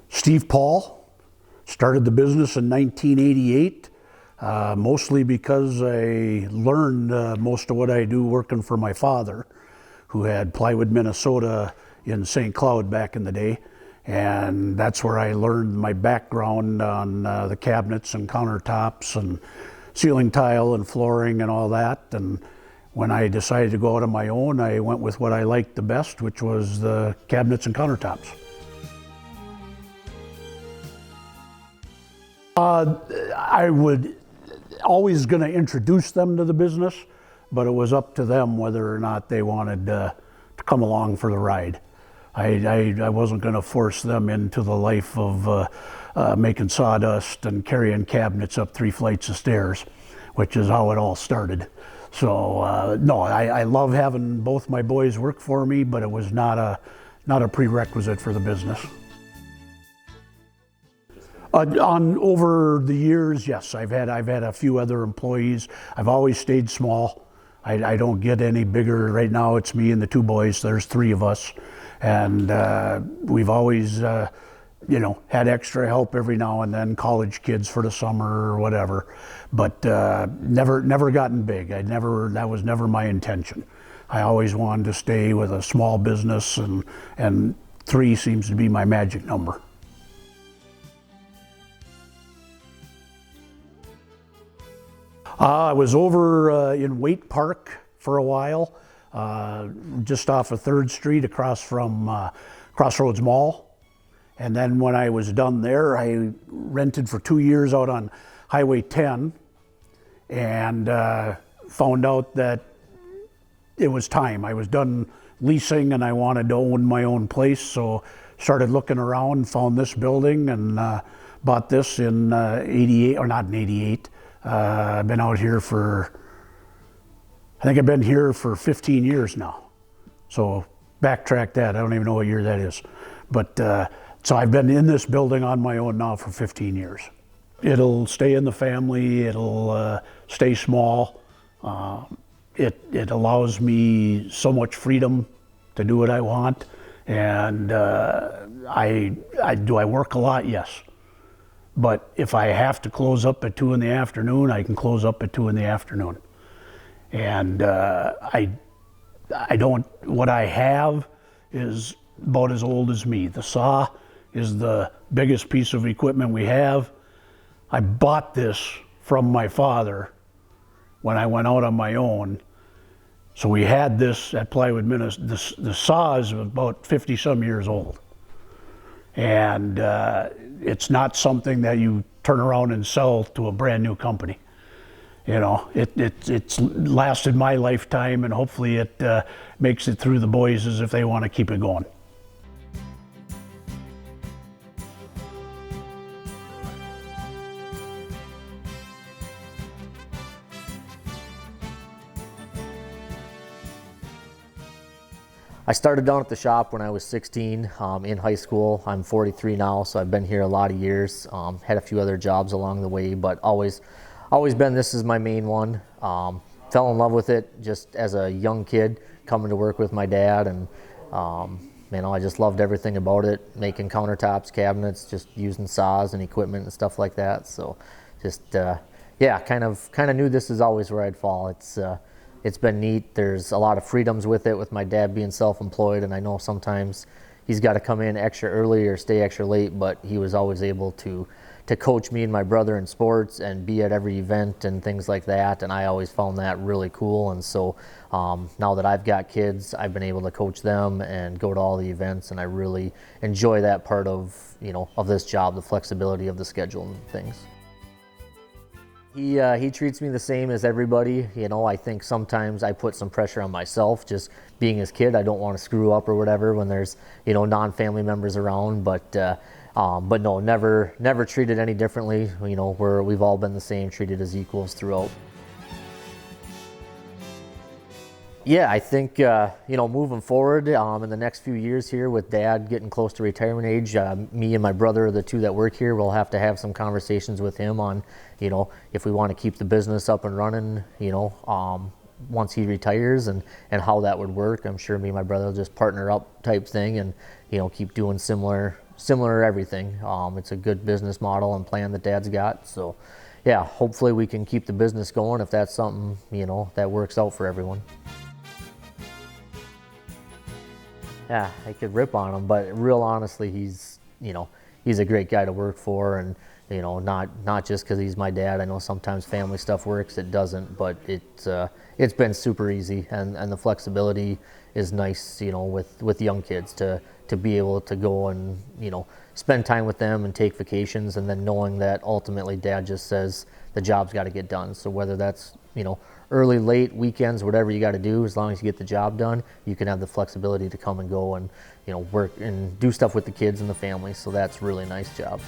Steve Paul. Started the business in 1988, mostly because I learned most of what I do working for my father, who had Plywood, Minnesota in St. Cloud back in the day. And that's where I learned my background on the cabinets and countertops and ceiling tile and flooring and all that. And when I decided to go out on my own, I went with what I liked the best, which was the cabinets and countertops. I would always going to introduce them to the business, but it was up to them whether or not they wanted to come along for the ride. I wasn't going to force them into the life of making sawdust and carrying cabinets up 3 flights of stairs, which is how it all started. So no, I love having both my boys work for me, but it was not a prerequisite for the business. Over the years, yes, I've had a few other employees. I've always stayed small. I don't get any bigger. Right now it's me and the 2 boys. There's 3 of us, and we've always had extra help every now and then, college kids for the summer or whatever, but never gotten big. That was never my intention. I always wanted to stay with a small business, and 3 seems to be my magic number. I was over in Waite Park for a while, just off of 3rd Street across from Crossroads Mall. And then when I was done there, I rented for 2 years out on Highway 10 and found out that it was time. I was done leasing and I wanted to own my own place, so started looking around, found this building, and bought this in 88, or not in 88. I've been out here I think I've been here for 15 years now. So backtrack that, I don't even know what year that is. But so I've been in this building on my own now for 15 years. It'll stay in the family, it'll stay small. It allows me so much freedom to do what I want. And do I work a lot? Yes. But if I have to close up at 2 in the afternoon, I can close up at 2 in the afternoon. And what I have is about as old as me. The saw is the biggest piece of equipment we have. I bought this from my father when I went out on my own. So we had this at Plywood, Minnesota. The saw is about 50 some years old. And it's not something that you turn around and sell to a brand new company. It's lasted my lifetime, and hopefully it makes it through the boys as if they want to keep it going. I started down at the shop when I was 16 in high school. I'm 43 now, so I've been here a lot of years. Had a few other jobs along the way, but always been this is my main one. Fell in love with it just as a young kid, coming to work with my dad, and I just loved everything about it, making countertops, cabinets, just using saws and equipment and stuff like that. So just kind of knew this is always where I'd fall. It's been neat. There's a lot of freedoms with it, with my dad being self-employed, and I know sometimes he's got to come in extra early or stay extra late, but he was always able to coach me and my brother in sports and be at every event and things like that, and I always found that really cool. And so now that I've got kids, I've been able to coach them and go to all the events, and I really enjoy that part of this job, the flexibility of the schedule and things. He treats me the same as everybody. I think sometimes I put some pressure on myself, just being his kid. I don't want to screw up or whatever when there's non-family members around, but no, never treated any differently. We've all been the same, treated as equals throughout. Yeah, I think moving forward in the next few years here, with Dad getting close to retirement age, me and my brother are the 2 that work here. We'll have to have some conversations with him on if we want to keep the business up and running once he retires, and how that would work. I'm sure me and my brother will just partner up type thing, and keep doing similar similar everything. It's a good business model and plan that Dad's got. So yeah, hopefully we can keep the business going if that's something, you know, that works out for everyone. Yeah, I could rip on him, but real honestly, he's, you know, he's a great guy to work for, and you know, not just because he's my dad. I know sometimes family stuff works, it doesn't, but it's been super easy, and the flexibility is nice, you know, with young kids to be able to go and, you know, spend time with them and take vacations, and then knowing that ultimately Dad just says the job's got to get done. So whether that's, you know, early, late, weekends, whatever you got to do, as long as you get the job done, you can have the flexibility to come and go and, you know, work and do stuff with the kids and the family. So that's a really nice job.